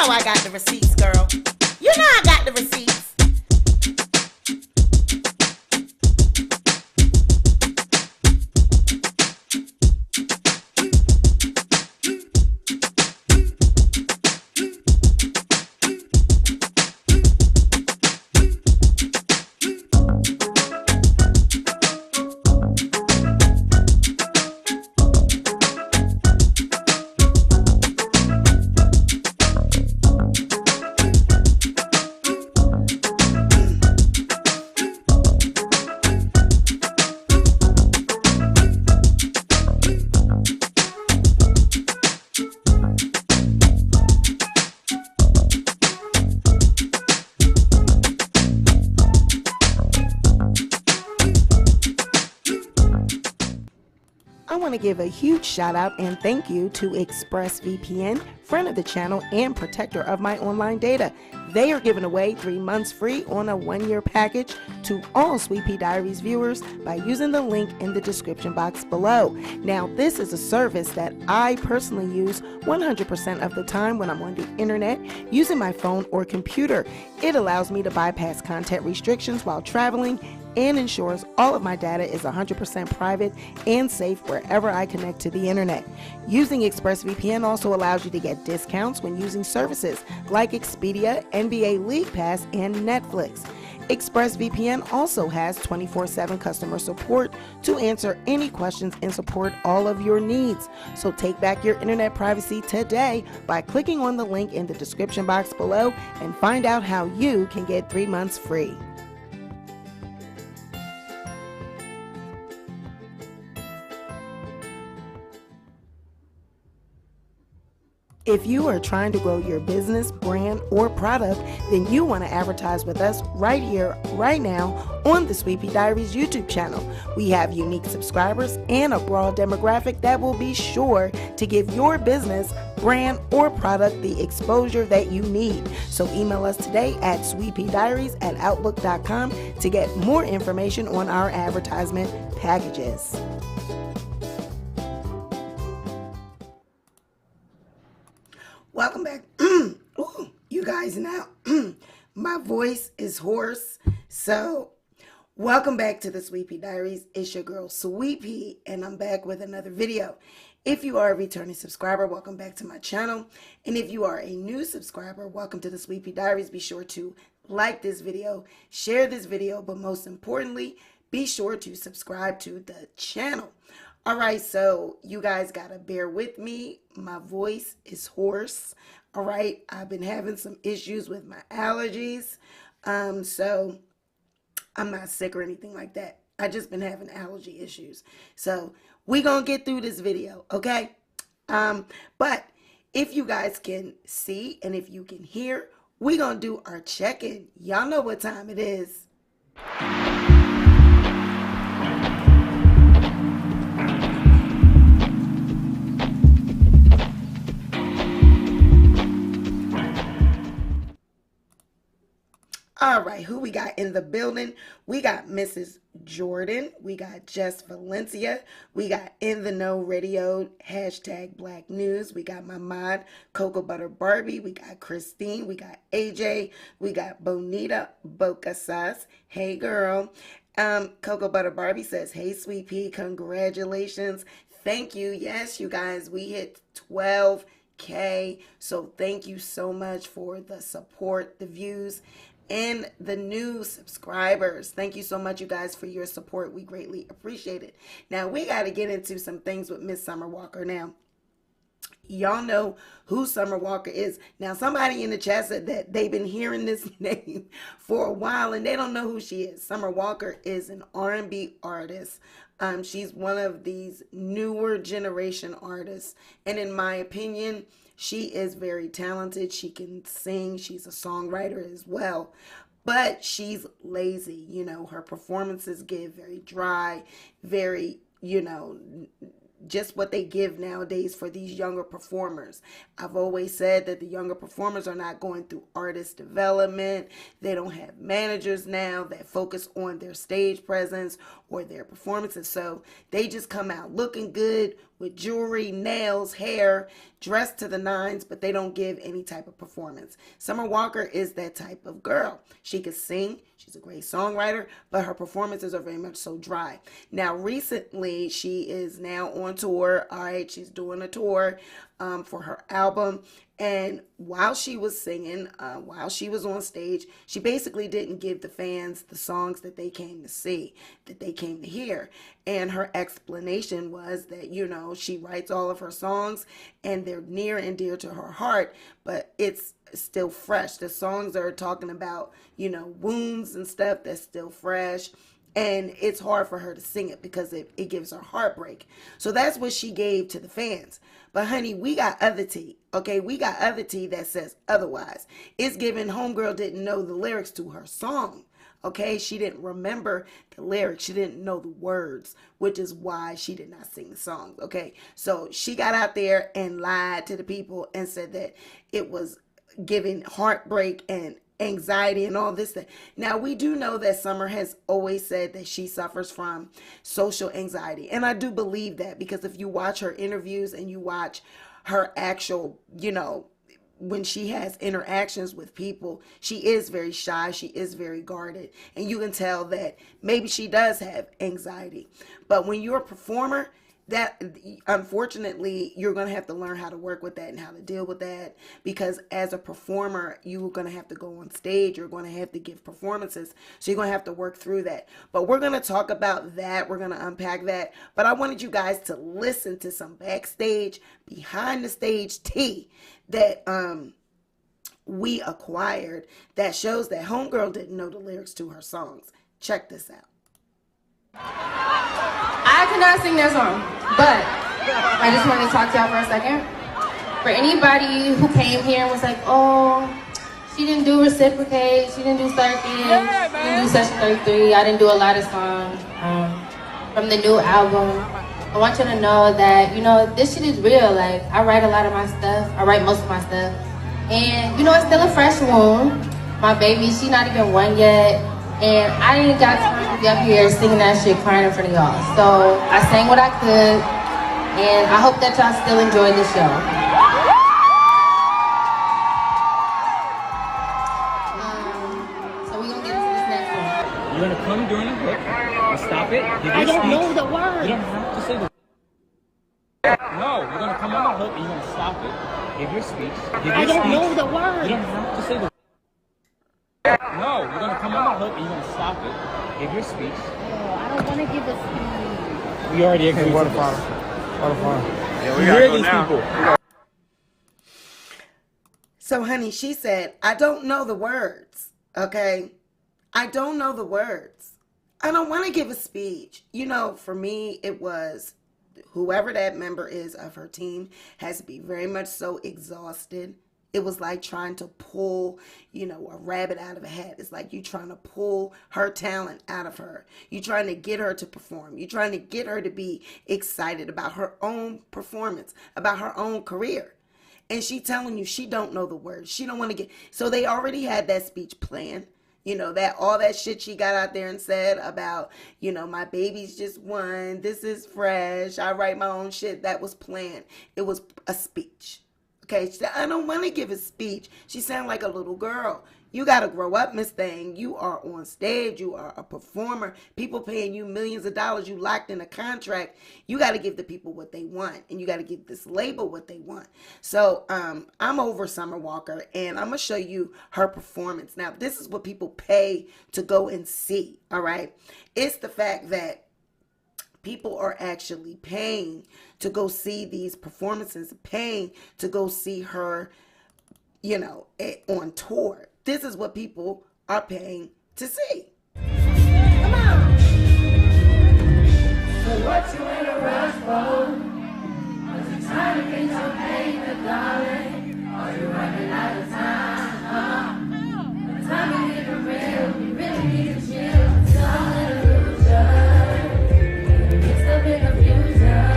know I got the receipts, girl. You know I got the receipts. I want to give a huge shout out and thank you to ExpressVPN, friend of the channel and protector of my online data. They are giving away 3 months free on a 1-year package to all Sweet Pea Diaries viewers by using the link in the description box below. Now, this is a service that I personally use 100% of the time when I'm on the internet using my phone or computer. It allows me to bypass content restrictions while traveling and ensures all of my data is 100% private and safe wherever I connect to the internet. Using ExpressVPN also allows you to get discounts when using services like Expedia, NBA League Pass, and Netflix. ExpressVPN also has 24/7 customer support to answer any questions and support all of your needs. So take back your internet privacy today by clicking on the link in the description box below and find out how you can get 3 months free. If you are trying to grow your business, brand, or product, then you want to advertise with us right here, right now on the Sweet Pea Diaries YouTube channel. We have unique subscribers and a broad demographic that will be sure to give your business, brand, or product the exposure that you need. So email us today at sweetpeadiaries@outlook.com to get more information on our advertisement packages. Welcome back. Ooh, you guys now, my voice is hoarse. So welcome back to the Sweet Pea Diaries. It's your girl Sweet Pea, and I'm back with another video. If you are a returning subscriber, welcome back to my channel. And if you are a new subscriber, welcome to the Sweet Pea Diaries. Be sure to like this video, share this video, but most importantly, be sure to subscribe to the channel. All right, so you guys gotta bear with me. My voice is hoarse. All right, I've been having some issues with my allergies. So I'm not sick or anything like that. I just been having allergy issues. So we gonna get through this video, okay? But if you guys can see and if you can hear, we gonna do our check-in. Y'all know what time it is. All right, who we got in the building? We got Mrs. Jordan. We got Jess Valencia. We got In the Know Radio, #Black News. We got my mod, Cocoa Butter Barbie. We got Christine. We got AJ. We got Bonita Bocasas. Hey, girl. Cocoa Butter Barbie says, hey, Sweet Pea, congratulations. Thank you. Yes, you guys, we hit 12K. So thank you so much for the support, the views, and the new subscribers. Thank you so much, you guys, for your support. We greatly appreciate it. Now, we got to get into some things with Miss Summer Walker now. Y'all know who Summer Walker is. Now, somebody in the chat said that they've been hearing this name for a while and they don't know who she is. Summer Walker is an R&B artist. She's one of these newer generation artists. And in my opinion, she is very talented. She can sing. She's a songwriter as well. But she's lazy. You know, her performances give very dry, very, you know, just what they give nowadays for these younger performers. I've always said that the younger performers are not going through artist development. They don't have managers now that focus on their stage presence or their performances. So they just come out looking good with jewelry, nails, hair, dress to the nines, but they don't give any type of performance. Summer Walker is that type of girl. She can sing. She's a great songwriter, but her performances are very much so dry. Now, recently, she is now on tour. All right, she's doing a tour for her album. And while she was singing, while she was on stage, she basically didn't give the fans the songs that they came to see, that they came to hear. And her explanation was that, you know, she writes all of her songs and they're near and dear to her heart, but it's still fresh. The songs are talking about, you know, wounds and stuff that's still fresh. And it's hard for her to sing it because it gives her heartbreak. So that's what she gave to the fans. But honey, we got other tea. Okay, we got other tea that says otherwise. It's given homegirl didn't know the lyrics to her song. Okay, she didn't remember the lyrics. She didn't know the words, which is why she did not sing the songs. Okay, so she got out there and lied to the people and said that it was giving heartbreak and anxiety and all this thing. Now, we do know that Summer has always said that she suffers from social anxiety. And I do believe that, because if you watch her interviews and you watch her actual, you know, when she has interactions with people, she is very shy. She is very guarded. And you can tell that maybe she does have anxiety. But when you're a performer, that unfortunately you're going to have to learn how to work with that and how to deal with that, because as a performer you're going to have to go on stage, you're going to have to give performances, so you're going to have to work through that. But we're going to talk about that, we're going to unpack that. But I wanted you guys to listen to some backstage, behind the stage tea that we acquired that shows that homegirl didn't know the lyrics to her songs. Check this out. I cannot sing that song, but I just wanted to talk to y'all for a second. For anybody who came here and was like, oh, she didn't do Reciprocate, she didn't do Circus, she didn't do Session 33, I didn't do a lot of songs from the new album. I want you to know that, you know, this shit is real. Like, I write a lot of my stuff, I write most of my stuff. And, you know, it's still a fresh wound. My baby, she's not even one yet. And I ain't got time to be up here singing that shit, crying in front of y'all. So I sang what I could, and I hope that y'all still enjoy the show. So we're gonna get into this next one. You're gonna come during the hook and stop it. I don't know the words. You don't have to say the No, you're gonna come on the hook and you're gonna stop it. Give your speech. I don't know the words. You don't have to say the No, you're gonna come on the hook and you're gonna stop it. Give your speech. Oh, I don't want to give a speech. We already agreed. What a fun. What a fun. Yeah, we gotta go these now. People. So, honey, she said, I don't know the words, okay? I don't know the words. I don't want to give a speech. You know, for me, it was whoever that member is of her team has to be very much so exhausted. It was like trying to pull, you know, a rabbit out of a hat. It's like you trying to pull her talent out of her. You're trying to get her to perform. You're trying to get her to be excited about her own performance, about her own career. And she telling you she don't know the words. She don't want to get. So they already had that speech planned. You know, that all that shit she got out there and said about, you know, my baby's just one. This is fresh. I write my own shit. That was planned. It was a speech. Okay, she said, I don't want to give a speech. She sounded like a little girl. You got to grow up, Miss Thing. You are on stage. You are a performer. People paying you millions of dollars. You locked in a contract. You got to give the people what they want. And you got to give this label what they want. So I'm over Summer Walker, and I'm going to show you her performance. Now, this is what people pay to go and see, all right? It's the fact that people are actually paying to go see these performances, paying to go see her, you know, on tour. This is what people are paying to see. Come on. So what you in a rush for? Was it time to get your pain to darling? Are you running out of time? The time is getting real. You really need to chill. It's all in the future. Mixed up in the future.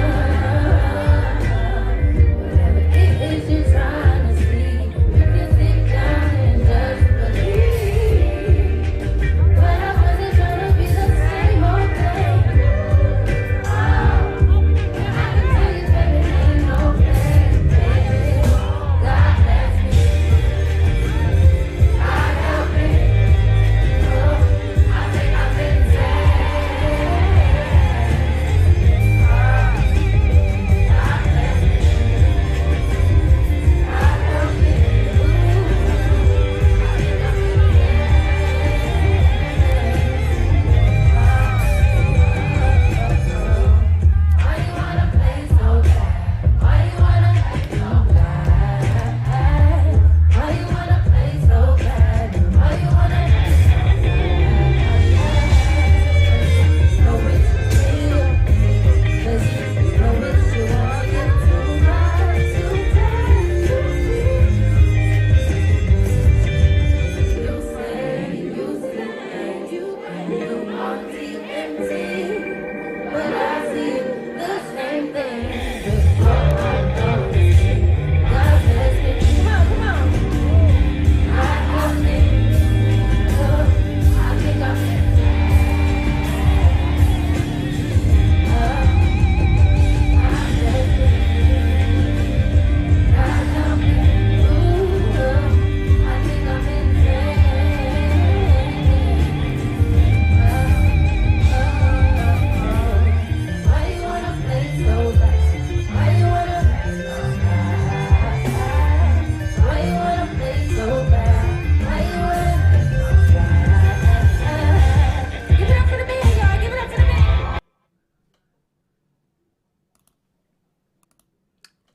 Whatever it is you're trying to see, you can sit down and just believe. But I wasn't trying to be the same old thing. Oh,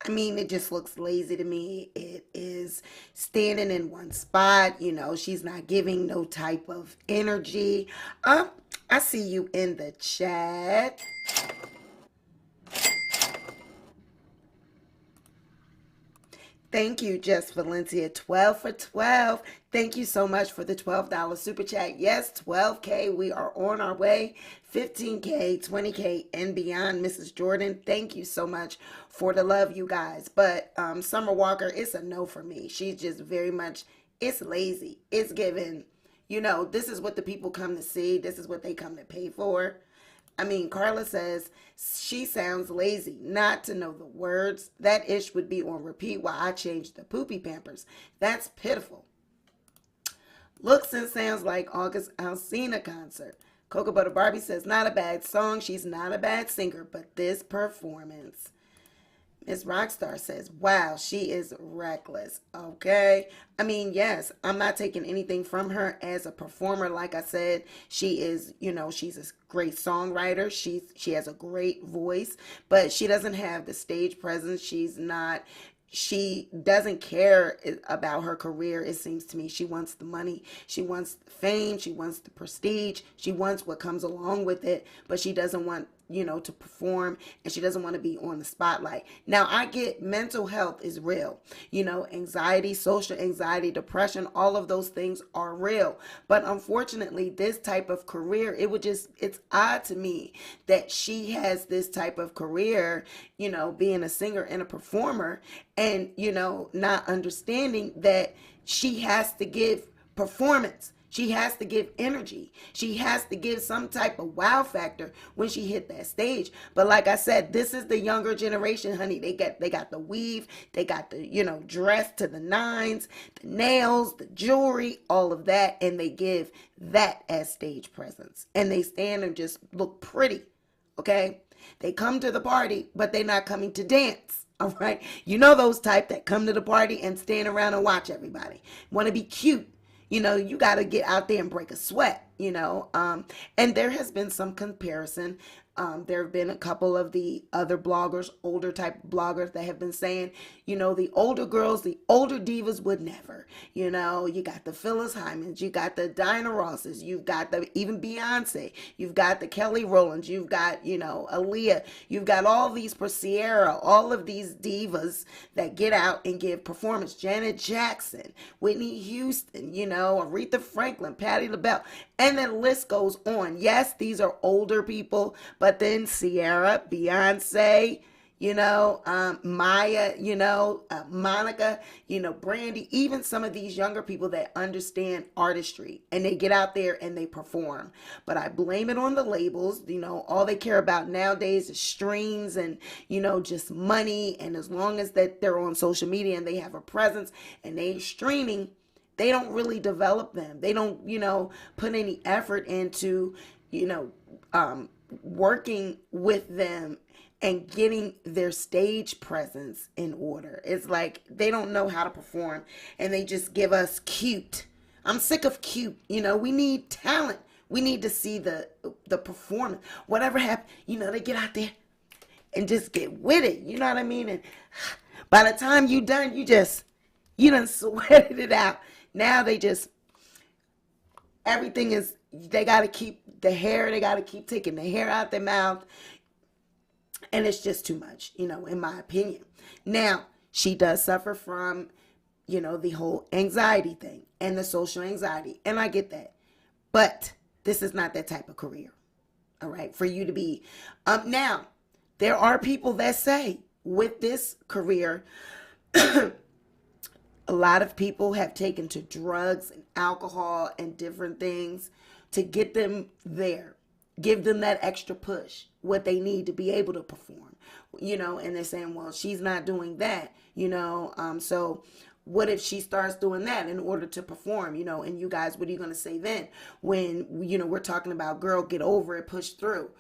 I mean, it just looks lazy to me. It is standing in one spot. She's not giving no type of energy. I see you in the chat. Thank you, Jess Valencia. 12 for 12. Thank you so much for the $12 super chat. Yes, 12K. We are on our way. 15K, 20K, and beyond. Mrs. Jordan, thank you so much for the love, you guys. But Summer Walker, it's a no for me. She's just very much, it's lazy. It's given, this is what the people come to see. This is what they come to pay for. I mean, Carla says she sounds lazy, not to know the words. That ish would be on repeat while I change the poopy pampers. That's pitiful. Looks and sounds like August Alsina concert. Cocoa Butter Barbie says, not a bad song. She's not a bad singer, but this performance. Miss Rockstar says, wow, she is reckless. Okay. I mean, yes, I'm not taking anything from her as a performer. Like I said, she is, she's a great songwriter. She has a great voice, but she doesn't have the stage presence. She doesn't care about her career, it seems to me. She wants the money. She wants the fame. She wants the prestige. She wants what comes along with it, but she doesn't want, to perform, and she doesn't want to be on the spotlight. Now, I get mental health is real. Anxiety, social anxiety, depression, all of those things are real. But unfortunately, this type of career, it's odd to me that she has this type of career, being a singer and a performer, and, not understanding that she has to give performance. She has to give energy. She has to give some type of wow factor when she hit that stage. But like I said, this is the younger generation, honey. They got the weave, they got the, dress to the nines, the nails, the jewelry, all of that, and they give that as stage presence. And they stand and just look pretty. Okay? They come to the party, but they're not coming to dance. All right? Those type that come to the party and stand around and watch everybody. Want to be cute. You got to get out there and break a sweat, and there has been some comparison. There have been a couple of the other bloggers, older type bloggers that have been saying, the older girls, the older divas would never, you got the Phyllis Hymans, you got the Diana Rosses, you've got even Beyonce, you've got the Kelly Rowlands, you've got, Aaliyah, you've got all these, Sierra, all of these divas that get out and give performance. Janet Jackson, Whitney Houston, Aretha Franklin, Patti LaBelle, and the list goes on. Yes, these are older people, but then Sierra, Beyonce, Maya, Monica, Brandy, even some of these younger people that understand artistry, and they get out there and they perform. But I blame it on the labels. All they care about nowadays is streams and, just money. And as long as that they're on social media and they have a presence and they're streaming, they don't really develop them. They don't, put any effort into, working with them and getting their stage presence in order. It's like they don't know how to perform, and they just give us cute. I'm sick of cute. We need talent. We need to see the performance. Whatever happened, they get out there and just get with it. You know what I mean? And by the time you done, you done sweated it out. Now everything is, they got to keep the hair, they got to keep taking the hair out their mouth. And it's just too much, in my opinion. Now, she does suffer from, the whole anxiety thing and the social anxiety. And I get that. But this is not that type of career. All right. For you to be. Now, there are people that say with this career, a lot of people have taken to drugs and alcohol and different things to get them there, give them that extra push, what they need to be able to perform, and they're saying, well, she's not doing that, so what if she starts doing that in order to perform, and you guys, what are you going to say then when, we're talking about, girl, get over it, push through?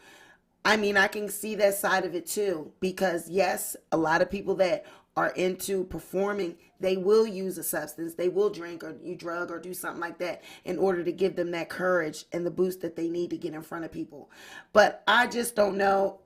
I mean, I can see that side of it too, because yes, a lot of people that are into performing, they will use a substance, they will drink or you drug or do something like that in order to give them that courage and the boost that they need to get in front of people. But I just don't know,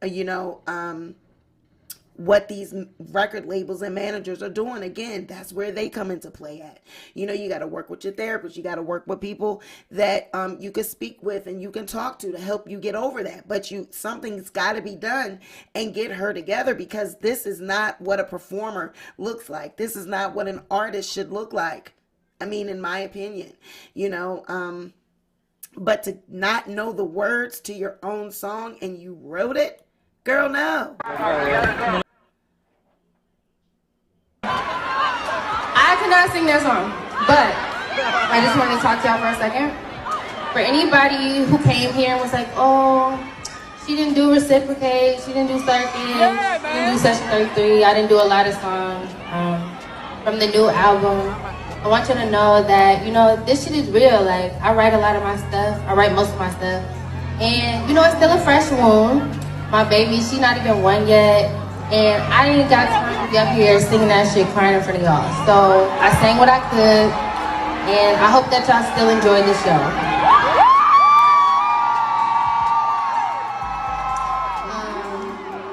what these record labels and managers are doing. Again, that's where they come into play at. You know, you got to work with your therapist. You got to work with people that you can speak with and you can talk to help you get over that. But something's got to be done and get her together, because this is not what a performer looks like. This is not what an artist should look like. I mean, in my opinion, you know, but to not know the words to your own song and you wrote it, girl, no. I cannot sing that song, but I just wanted to talk to y'all for a second. For anybody who came here and was like, oh, she didn't do Reciprocate, she didn't do Circuit, she didn't do Session 33, I didn't do a lot of songs from the new album. I want you to know that, you know, this shit is real. Like, I write a lot of my stuff, I write most of my stuff. And, you know, it's still a fresh wound. My baby, she not even 1 yet. And I ain't got time to be up here singing that shit, crying in front of y'all. So I sang what I could, and I hope that y'all still enjoy the show.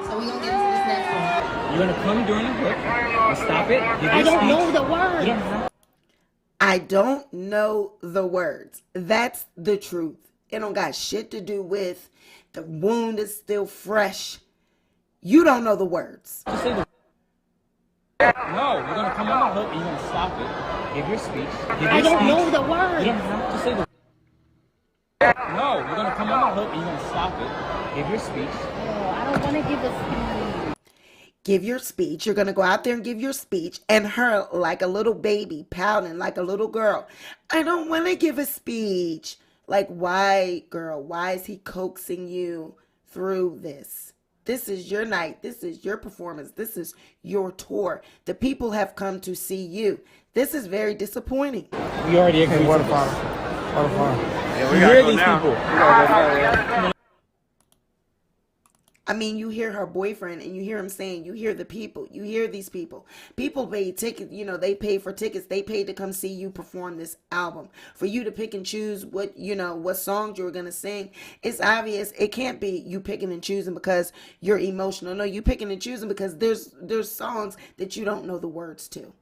So we gonna get into this next one. You're gonna come during the hook and stop it. I don't know the words. I don't know the words. That's the truth. It don't got shit to do with the wound is still fresh. You don't know the words. Just say the. No, you're gonna come on the hook and you're gonna stop it. Give your speech. I don't know the words. You don't have to say the. No, you're gonna come on the hook and you're gonna stop it. Give your speech. Oh, I don't want to give a speech. Give your speech. You're going to go out there and give your speech. And her, like a little baby, pouting like a little girl. I don't want to give a speech. Like, why, girl? Why is he coaxing you through this? This is your night. This is your performance. This is your tour. The people have come to see you. This is very disappointing. We already agreed to this. Yeah, You hear these people. I mean, you hear her boyfriend and you hear him saying, you hear the people, you hear these people. People pay tickets, you know, they pay for tickets. They paid to come see you perform this album. For you to pick and choose what, you know, what songs you're going to sing. It's obvious. It can't be you picking and choosing because you're emotional. No, you picking and choosing because there's songs that you don't know the words to,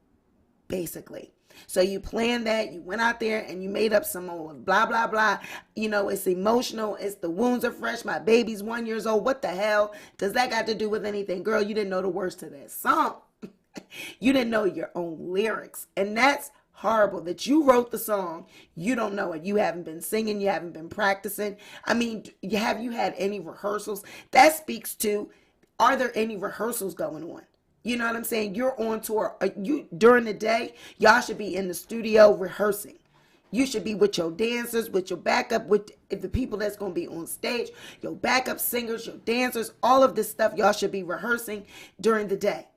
basically. So you planned that, you went out there and you made up some old blah, blah, blah. You know, it's emotional. It's the wounds are fresh. My baby's 1 year old. What the hell does that got to do with anything? Girl, you didn't know the words to that song. You didn't know your own lyrics. And that's horrible that you wrote the song. You don't know it. You haven't been singing. You haven't been practicing. I mean, have you had any rehearsals? That speaks to, are there any rehearsals going on? You know what I'm saying? You're on tour. You during the day, y'all should be in the studio rehearsing. You should be with your dancers, with your backup, with the people that's going to be on stage, your backup singers, your dancers, all of this stuff. Y'all should be rehearsing during the day.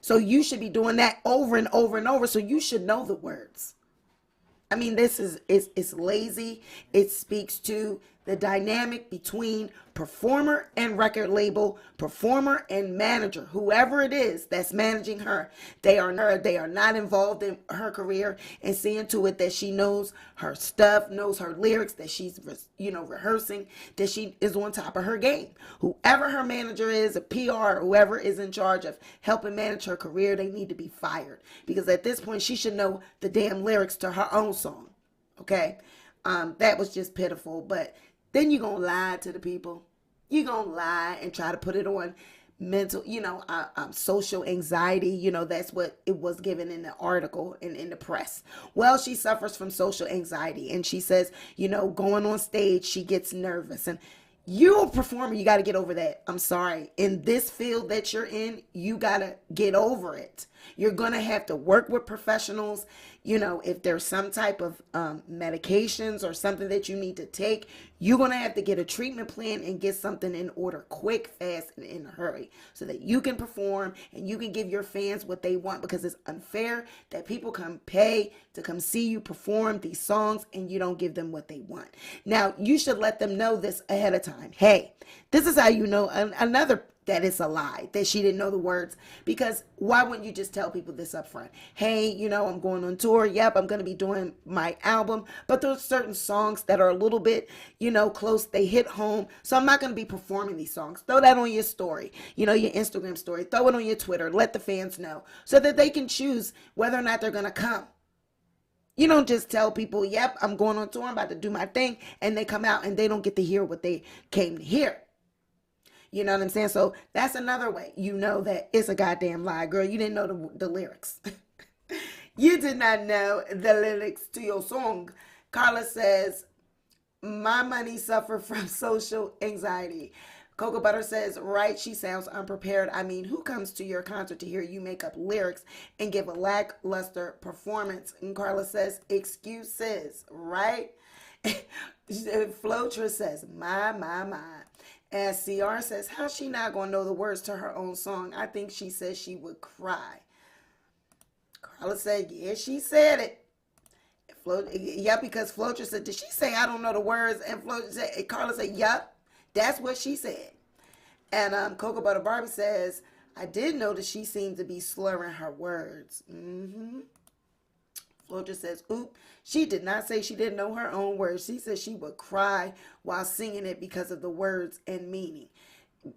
So you should be doing that over and over and over. So you should know the words. I mean, this is it's lazy. It speaks to the dynamic between performer and record label, performer and manager, whoever it is that's managing her. They are not involved in her career and seeing to it that she knows her stuff, knows her lyrics, that she's, you know, rehearsing, that she is on top of her game. Whoever her manager is, a PR, whoever is in charge of helping manage her career, they need to be fired, because at this point she should know the damn lyrics to her own song. Okay, that was just pitiful. But then you're going to lie to the people. You're going to lie and try to put it on mental, you know, social anxiety. You know, that's what it was given in the article and in the press. Well, she suffers from social anxiety. And she says, you know, going on stage, she gets nervous. And you're a performer. You got to get over that. I'm sorry. In this field that you're in, you got to get over it. You're going to have to work with professionals. You know, if there's some type of medications or something that you need to take, you're going to have to get a treatment plan and get something in order quick, fast, and in a hurry so that you can perform and you can give your fans what they want, because it's unfair that people come pay to come see you perform these songs and you don't give them what they want. Now, you should let them know this ahead of time. Hey, this is how you know. Another that it's a lie, that she didn't know the words. Because why wouldn't you just tell people this up front? Hey, you know, I'm going on tour. Yep, I'm going to be doing my album. But there's certain songs that are a little bit, you know, close. They hit home. So I'm not going to be performing these songs. Throw that on your story, you know, your Instagram story. Throw it on your Twitter. Let the fans know so that they can choose whether or not they're going to come. You don't just tell people, yep, I'm going on tour. I'm about to do my thing. And they come out and they don't get to hear what they came to hear. You know what I'm saying? So that's another way you know that it's a goddamn lie. Girl, you didn't know the lyrics. You did not know the lyrics to your song. Carla says, my money suffer from social anxiety. Cocoa Butter says, right, she sounds unprepared. I mean, who comes to your concert to hear you make up lyrics and give a lackluster performance? And Carla says, excuses, right? Flotra says, my. As CR says, how's she not going to know the words to her own song? I think she says she would cry. Carla said, yeah, she said it. Yeah, because Flotra said, did she say I don't know the words? And Carla said, yep, that's what she said. And Cocoa Butter Barbie says, I did notice she seemed to be slurring her words. Flotra says, oop, she did not say she didn't know her own words. She said she would cry while singing it because of the words and meaning.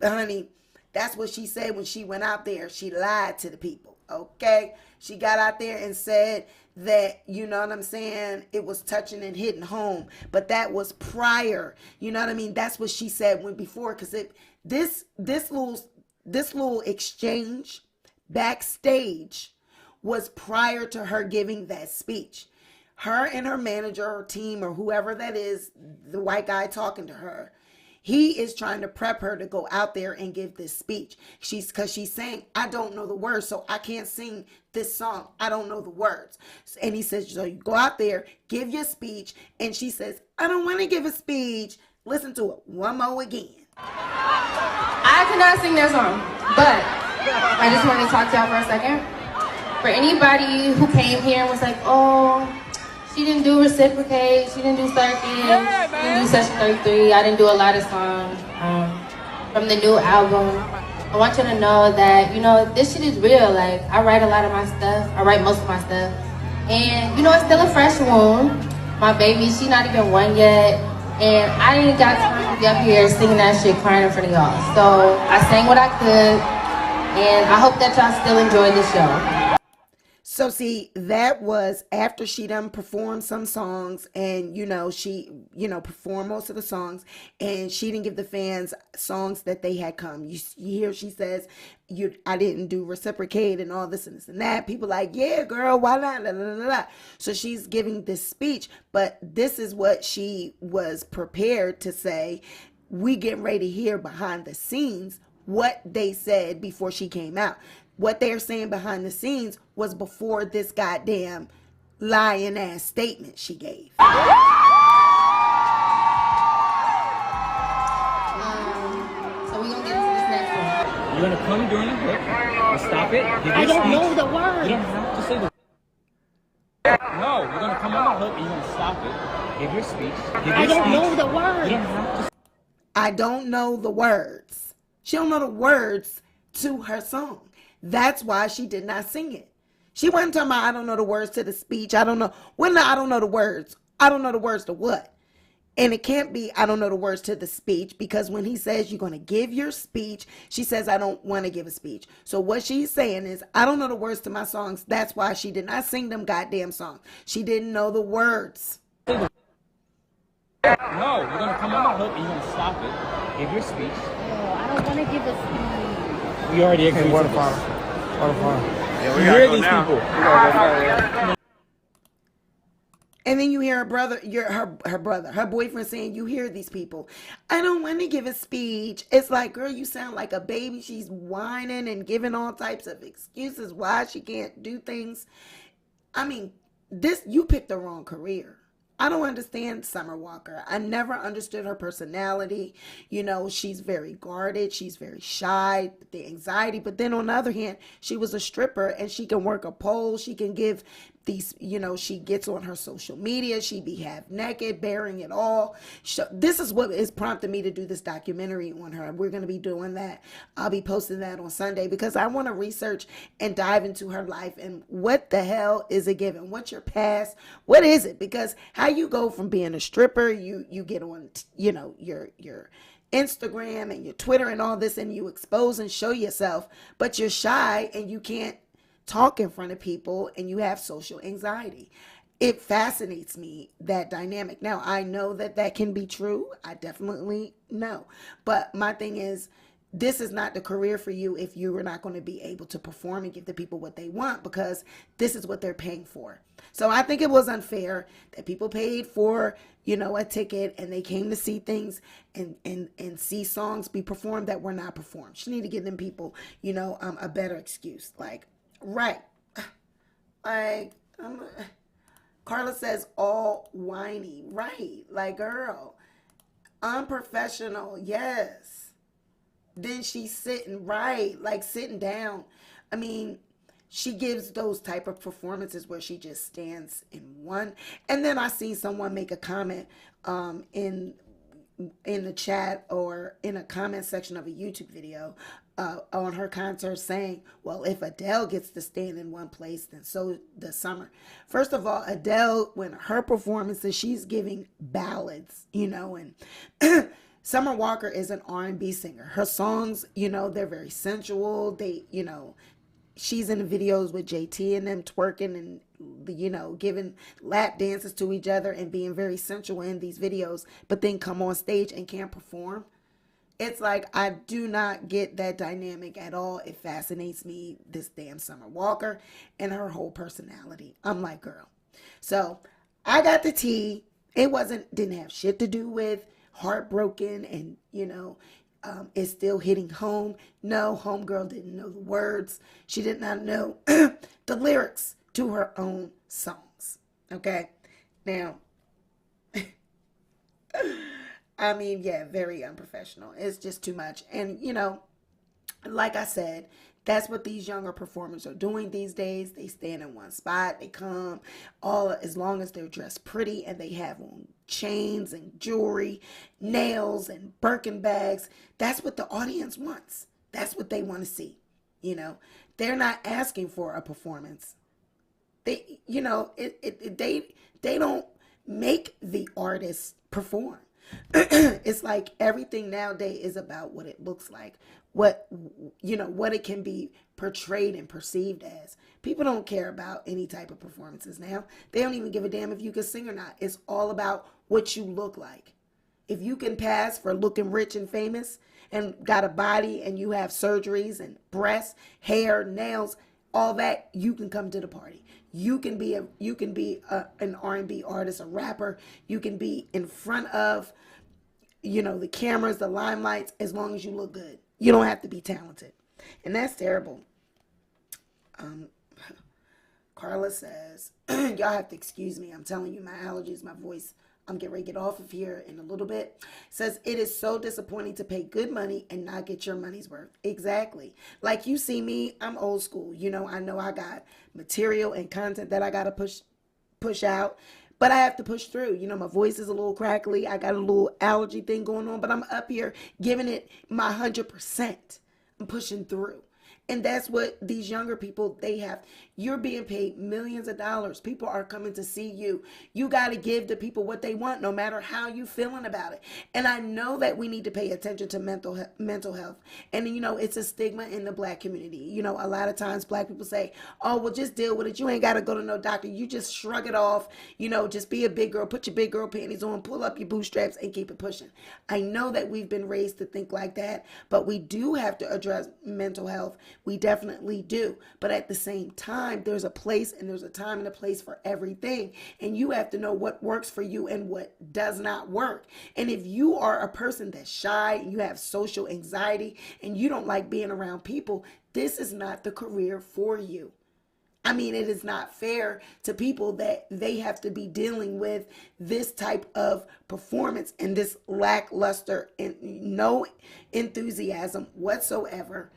Honey, that's what she said when she went out there. She lied to the people, okay? She got out there and said that, you know what I'm saying, it was touching and hitting home. But that was prior. You know what I mean? That's what she said when before. Because this little exchange backstage was prior to her giving that speech. Her and her manager or team or whoever that is, the white guy talking to her, he is trying to prep her to go out there and give this speech. Because she's saying, I don't know the words, so I can't sing this song. I don't know the words. And he says, so you go out there, give your speech. And she says, I don't want to give a speech. Listen to it one more again. I cannot sing that song, but I just want to talk to y'all for a second. For anybody who came here and was like, oh, she didn't do Reciprocate, she didn't do Circus, she didn't do Session 33, I didn't do a lot of songs from the new album. I want you to know that, you know, this shit is real. Like, I write a lot of my stuff, I write most of my stuff. And, you know, it's still a fresh wound. My baby, she not even one yet. And I ain't got time to be up here singing that shit, crying in front of y'all. So I sang what I could, and I hope that y'all still enjoy the show. So see, that was after she done performed some songs and, you know, she, you know, performed most of the songs and she didn't give the fans songs that they had come. You hear she says, I didn't do Reciprocate and all this and this and that. People like, yeah, girl, why not? La, la, la, la. So she's giving this speech, but this is what she was prepared to say. We getting ready to hear behind the scenes what they said before she came out. What they're saying behind the scenes was before this goddamn lying ass statement she gave. So we're gonna get into this next one. You're gonna come during the hook and stop it. Give your I don't speech. know the words. You don't have to say the. No, you're gonna come on the hook and you're gonna stop it. Give your speech. Give your I don't speech. know the words. You don't have to. I don't know the words. She don't know the words to her song. That's why she did not sing it. She wasn't talking about, I don't know the words to the speech. I don't know. Well, no, I don't know the words. I don't know the words to what? And it can't be, I don't know the words to the speech, because when he says you're going to give your speech, she says, I don't want to give a speech. So what she's saying is, I don't know the words to my songs. That's why she did not sing them goddamn songs. She didn't know the words. No, you're gonna come on the hook and you're gonna stop it. Give your speech. Oh, I don't want to give a speech. We already agreed to this. Yeah, You hear these people. And then you hear her brother, her boyfriend saying, you hear these people. I don't want to give a speech. It's like, girl, you sound like a baby. She's whining and giving all types of excuses why she can't do things. I mean, you picked the wrong career. I don't understand Summer Walker. I never understood her personality. You know, she's very guarded. She's very shy, the anxiety. But then on the other hand, she was a stripper and she can work a pole. She can give these, you know, she gets on her social media. She be half naked, bearing it all. This is what is prompting me to do this documentary on her. We're going to be doing that. I'll be posting that on Sunday because I want to research and dive into her life and what the hell is it given? What's your past? What is it? Because how you go from being a stripper, you get on, you know, your Instagram and your Twitter and all this, and you expose and show yourself, but you're shy and you can't talk in front of people and you have social anxiety. It fascinates me, that dynamic. Now, I know that that can be true. I definitely know. But my thing is, this is not the career for you if you are not going to be able to perform and give the people what they want, because this is what they're paying for. So I think it was unfair that people paid for, you know, a ticket and they came to see things and see songs be performed that were not performed. She need to give them people, you know, a better excuse. Like, right. Like, Carla says all whiny. Right. Like, girl, unprofessional. Yes. Then she's sitting, right, like sitting down. I mean, she gives those type of performances where she just stands in one. And then I see someone make a comment in the chat or in a comment section of a YouTube video on her concert saying, well, if Adele gets to stand in one place, then so does Summer. First of all, Adele, when her performances, she's giving ballads, you know, and Summer Walker is an R&B singer. Her songs, you know, they're very sensual. They, you know, she's in the videos with JT and them twerking and, you know, giving lap dances to each other and being very sensual in these videos, but then come on stage and can't perform. It's like, I do not get that dynamic at all. It fascinates me, this damn Summer Walker and her whole personality. I'm like, girl. So I got the tea. It didn't have shit to do with heartbroken and, you know, is still hitting home. No, homegirl didn't know the words. She did not know the lyrics to her own songs. Okay? Now, I mean, yeah, very unprofessional. It's just too much. And, you know, like I said, that's what these younger performers are doing these days. They stand in one spot. They come as long as they're dressed pretty and they have on chains and jewelry, nails and Birkin bags. That's what the audience wants. That's what they want to see. You know, they're not asking for a performance. They, you know, they don't make the artists perform. It's like everything nowadays is about what it looks like, what, you know, what it can be portrayed and perceived as. People don't care about any type of performances now. They don't even give a damn if you can sing or not. It's all about what you look like. If you can pass for looking rich and famous and got a body and you have surgeries and breasts, hair, nails, all that, you can come to the party. You can be an R&B artist, a rapper. You can be in front of, you know, the cameras, the limelights, as long as you look good. You don't have to be talented. And that's terrible. Carla says, y'all have to excuse me. I'm telling you, my allergies, my voice. I'm getting ready to get off of here in a little bit. Says, it is so disappointing to pay good money and not get your money's worth. Exactly. Like, you see me, I'm old school. You know I got material and content that I got to push out. But I have to push through. You know, my voice is a little crackly. I got a little allergy thing going on. But I'm up here giving it my 100%. I'm pushing through. And that's what these younger people, they have. You're being paid millions of dollars. People are coming to see you. You got to give the people what they want, no matter how you feeling about it. And I know that we need to pay attention to mental health. And, you know, it's a stigma in the Black community. You know, a lot of times Black people say, oh, well, just deal with it. You ain't got to go to no doctor. You just shrug it off. You know, just be a big girl. Put your big girl panties on. Pull up your bootstraps and keep it pushing. I know that we've been raised to think like that, but we do have to address mental health. We definitely do. But at the same time, there's a place and there's a time and a place for everything. And you have to know what works for you and what does not work. And if you are a person that's shy and you have social anxiety and you don't like being around people, this is not the career for you. I mean, it is not fair to people that they have to be dealing with this type of performance and this lackluster and no enthusiasm whatsoever.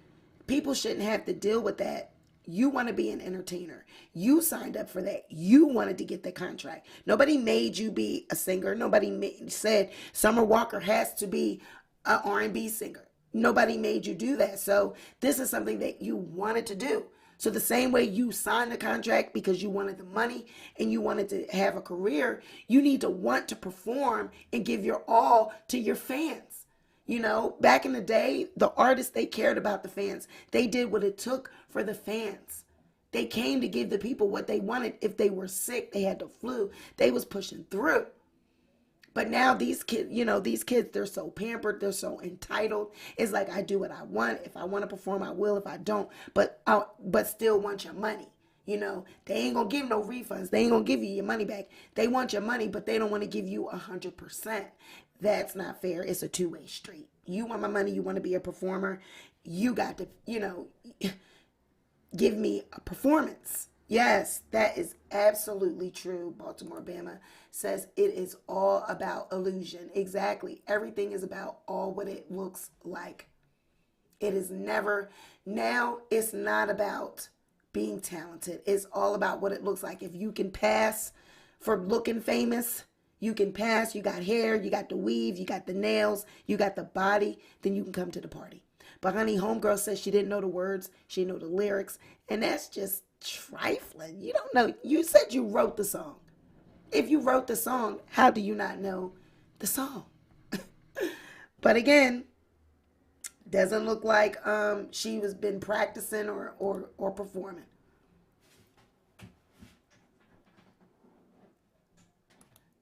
People shouldn't have to deal with that. You want to be an entertainer. You signed up for that. You wanted to get the contract. Nobody made you be a singer. Nobody said Summer Walker has to be an R&B singer. Nobody made you do that. So this is something that you wanted to do. So the same way you signed the contract because you wanted the money and you wanted to have a career, you need to want to perform and give your all to your fans. You know, back in the day, the artists, they cared about the fans. They did what it took for the fans. They came to give the people what they wanted. If they were sick, they had the flu, they was pushing through. But now these kids, they're so pampered, they're so entitled. It's like, I do what I want. If I want to perform, I will. If I don't, but still want your money. You know, they ain't gonna give no refunds. They ain't gonna give you your money back. They want your money, but they don't want to give you 100%. That's not fair. It's a two-way street. You want my money, you want to be a performer. You got to, give me a performance. Yes, that is absolutely true. Baltimore, Bama says it is all about illusion. Exactly. Everything is about all what it looks like. It is never, now it's not about being talented. It's all about what it looks like. If you can pass for looking famous, you can pass, you got hair, you got the weave, you got the nails, you got the body, then you can come to the party. But honey, homegirl says she didn't know the words, she didn't know the lyrics, and that's just trifling. You don't know. You said you wrote the song. If you wrote the song, how do you not know the song? But again, doesn't look like she was been practicing or performing.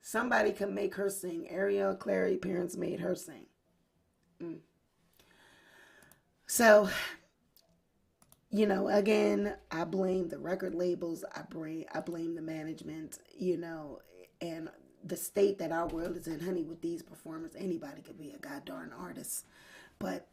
Somebody could make her sing. Ariel Clary parents made her sing. So, again, I blame the record labels. I blame the management, and the state that our world is in. Honey, with these performers, anybody could be a goddamn artist. But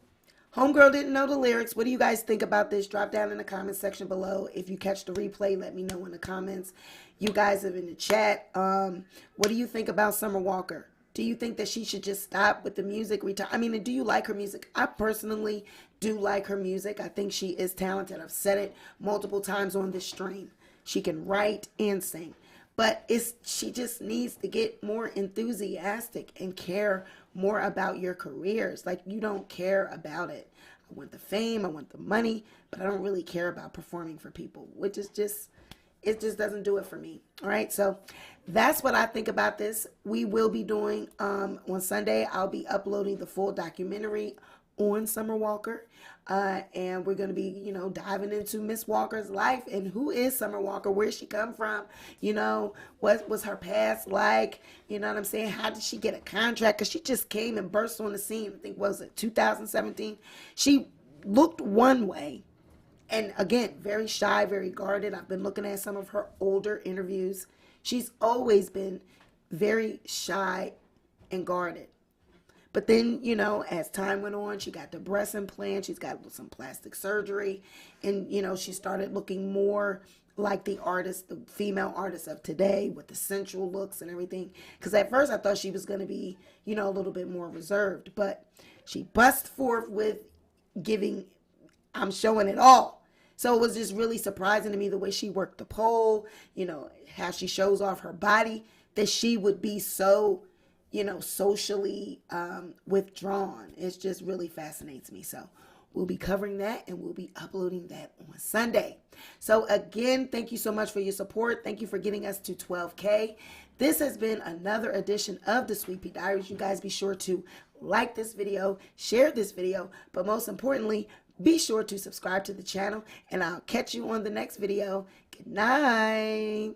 homegirl didn't know the lyrics. What do you guys think about this? Drop down in the comment section below. If you catch the replay, let me know in the comments. You guys are in the chat. What do you think about Summer Walker? Do you think that she should just stop with the music? Do you like her music? I personally do like her music. I think she is talented. I've said it multiple times on this stream. She can write and sing. But she just needs to get more enthusiastic and care more about your careers. Like, you don't care about it. I want the fame, I want the money, but I don't really care about performing for people, which is just, it just doesn't do it for me. All right, so that's what I think about this. We will be doing, on Sunday, I'll be uploading the full documentary on Summer Walker. And we're going to be, diving into Miss Walker's life and who is Summer Walker, where she come from, what was her past like, you know what I'm saying? How did she get a contract? Because she just came and burst on the scene, I think, was it 2017? She looked one way. And again, very shy, very guarded. I've been looking at some of her older interviews. She's always been very shy and guarded. But then, as time went on, she got the breast implant. She's got some plastic surgery. And, she started looking more like the female artist of today with the sensual looks and everything. Because at first I thought she was going to be, a little bit more reserved. But she bust forth with I'm showing it all. So it was just really surprising to me the way she worked the pole, how she shows off her body, that she would be so, socially withdrawn. It just really fascinates me. So we'll be covering that and we'll be uploading that on Sunday. So again, thank you so much for your support. Thank you for getting us to 12K. This has been another edition of the Sweet Pea Diaries. You guys be sure to like this video, share this video, but most importantly, be sure to subscribe to the channel, and I'll catch you on the next video. Good night.